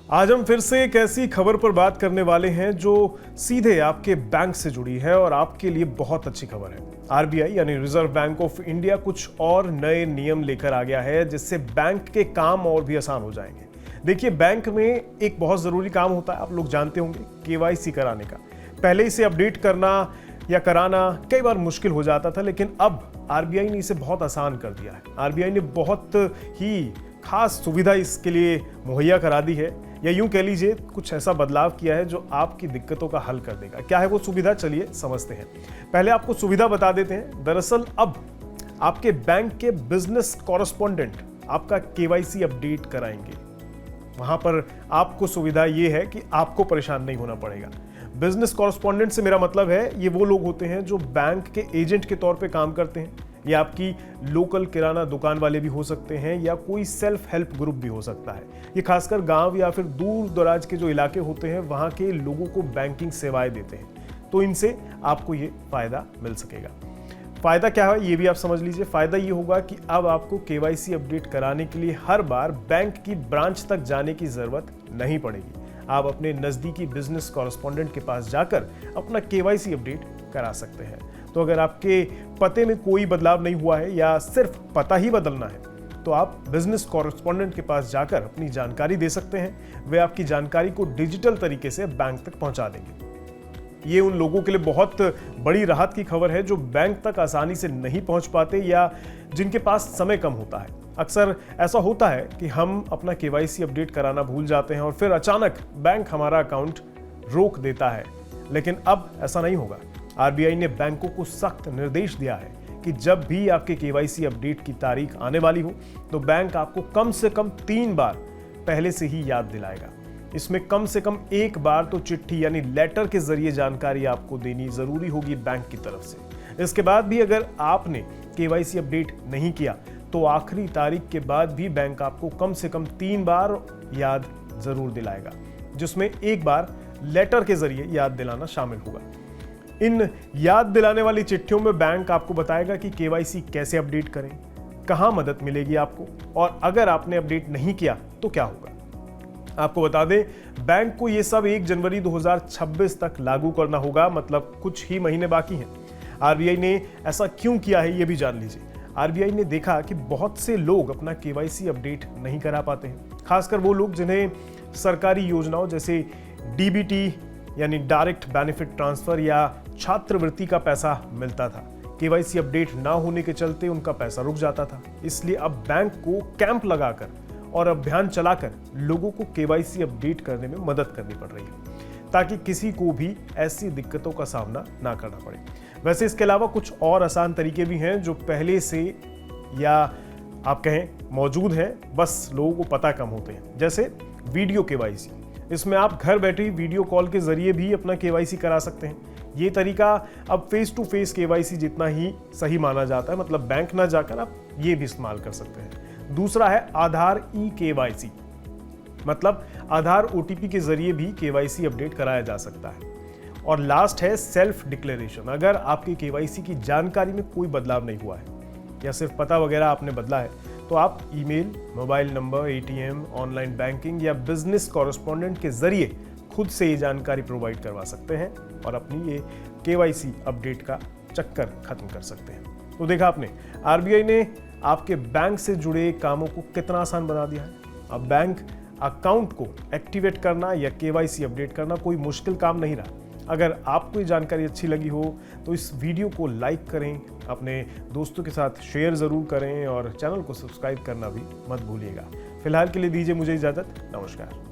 आज हम फिर से एक ऐसी खबर पर बात करने वाले हैं जो सीधे आपके बैंक से जुड़ी है और आपके लिए बहुत अच्छी खबर है। आरबीआई यानी रिजर्व बैंक ऑफ इंडिया कुछ और नए नियम लेकर आ गया है जिससे बैंक के काम और भी आसान हो जाएंगे। देखिए, बैंक में एक बहुत जरूरी काम होता है, आप लोग जानते होंगे, केवाईसी कराने का। पहले इसे अपडेट करना या कराना कई बार मुश्किल हो जाता था, लेकिन अब आरबीआई ने इसे बहुत आसान कर दिया है। आरबीआई ने बहुत ही खास सुविधा इसके लिए मुहैया करा दी है, या यूं कह लीजिए कुछ ऐसा बदलाव किया है जो आपकी दिक्कतों का हल कर देगा। क्या है वो सुविधा, चलिए समझते हैं। पहले आपको सुविधा बता देते हैं। दरअसल अब आपके बैंक के बिजनेस कॉरेस्पॉन्डेंट आपका केवाईसी अपडेट कराएंगे। वहां पर आपको सुविधा ये है कि आपको परेशान नहीं होना पड़ेगा। बिजनेस कॉरेस्पॉन्डेंट से मेरा मतलब है ये वो लोग होते हैं जो बैंक के एजेंट के तौर पे काम करते हैं। ये आपकी लोकल किराना दुकान वाले भी हो सकते हैं या कोई सेल्फ हेल्प ग्रुप भी हो सकता है। ये खासकर गांव या फिर दूर दराज के जो इलाके होते हैं वहां के लोगों को बैंकिंग सेवाएं देते हैं, तो इनसे आपको ये फायदा मिल सकेगा। फायदा क्या है ये भी आप समझ लीजिए। फायदा ये होगा कि अब आपको केवाईसी अपडेट कराने के लिए हर बार बैंक की ब्रांच तक जाने की जरूरत नहीं पड़ेगी। आप अपने नजदीकी बिजनेस कॉरेस्पॉन्डेंट के पास जाकर अपना केवाईसी अपडेट करा सकते हैं। तो अगर आपके पते में कोई बदलाव नहीं हुआ है या सिर्फ पता ही बदलना है, तो आप बिजनेस कॉरेस्पॉन्डेंट के पास जाकर अपनी जानकारी दे सकते हैं। वे आपकी जानकारी को डिजिटल तरीके से बैंक तक पहुंचा देंगे। ये उन लोगों के लिए बहुत बड़ी राहत की खबर है जो बैंक तक आसानी से नहीं पहुंच पाते या जिनके पास समय कम होता है। अक्सर ऐसा होता है कि हम अपना केवाईसी अपडेट कराना भूल जाते हैं और फिर अचानक बैंक हमारा अकाउंट रोक देता है, लेकिन अब ऐसा नहीं होगा। आरबीआई ने बैंकों को सख्त निर्देश दिया है कि जब भी आपके केवाईसी अपडेट की तारीख आने वाली हो तो बैंक आपको कम से कम 3 बार पहले से ही याद दिलाएगा। इसमें कम से कम एक बार तो चिट्ठी यानी लेटर के जरिए जानकारी आपको देनी जरूरी होगी बैंक की तरफ से। इसके बाद भी अगर आपने केवाईसी अपडेट नहीं किया तो आखिरी तारीख के बाद भी बैंक आपको कम से कम 3 बार याद जरूर दिलाएगा, जिसमें एक बार लेटर के जरिए याद दिलाना शामिल होगा। इन याद दिलाने वाली चिट्ठियों में बैंक आपको बताएगा कि केवाईसी कैसे अपडेट करें, कहां मदद मिलेगी आपको, और अगर आपने अपडेट नहीं किया तो क्या होगा। आपको बता दें, बैंक को यह सब 1 जनवरी 2026 तक लागू करना होगा, मतलब कुछ ही महीने बाकी हैं। आरबीआई ने ऐसा क्यों किया है ये भी जान लीजिए। आरबीआई ने देखा कि बहुत से लोग अपना केवाईसी अपडेट नहीं करा पाते हैं, खासकर वो लोग जिन्हें सरकारी योजनाओं जैसे डीबीटी यानी डायरेक्ट बेनिफिट ट्रांसफर या छात्रवृत्ति का पैसा मिलता था। केवाईसी अपडेट ना होने के चलते उनका पैसा रुक जाता था। इसलिए अब बैंक को कैंप लगाकर और अभियान चलाकर लोगों को केवाईसी अपडेट करने में मदद करनी पड़ रही है, ताकि किसी को भी ऐसी दिक्कतों का सामना ना करना पड़े। वैसे इसके अलावा कुछ और आसान तरीके भी हैं जो पहले से या आप कहें मौजूद हैं, बस लोगों को पता कम होते हैं। जैसे वीडियो केवाईसी, इसमें आप घर बैठे वीडियो कॉल के जरिए भी अपना केवाईसी करा सकते हैं। ये तरीका अब फेस टू फेस केवाईसी जितना ही सही माना जाता है, मतलब बैंक ना जाकर आप ये भी इस्तेमाल कर सकते हैं। दूसरा है आधार ई केवाईसी, मतलब आधार ओटीपी के जरिए भी केवाईसी अपडेट कराया जा सकता है। और लास्ट है सेल्फ डिक्लेरेशन। अगर आपकी केवाईसी की जानकारी में कोई बदलाव नहीं हुआ है या सिर्फ पता वगैरह आपने बदला है, तो आप email, mobile number, ATM, online banking या बिजनेस कॉरेस्पॉन्डेंट के जरिए खुद से ये जानकारी प्रोवाइड करवा सकते हैं और अपनी ये केवाईसी अपडेट का चक्कर खत्म कर सकते हैं। तो देखा आपने, आरबीआई ने आपके बैंक से जुड़े कामों को कितना आसान बना दिया है। अब बैंक अकाउंट को एक्टिवेट करना या केवाईसी अपडेट करना कोई मुश्किल काम नहीं रहा। अगर आपको ये जानकारी अच्छी लगी हो तो इस वीडियो को लाइक करें, अपने दोस्तों के साथ शेयर ज़रूर करें और चैनल को सब्सक्राइब करना भी मत भूलिएगा। फिलहाल के लिए दीजिए मुझे इजाज़त। नमस्कार।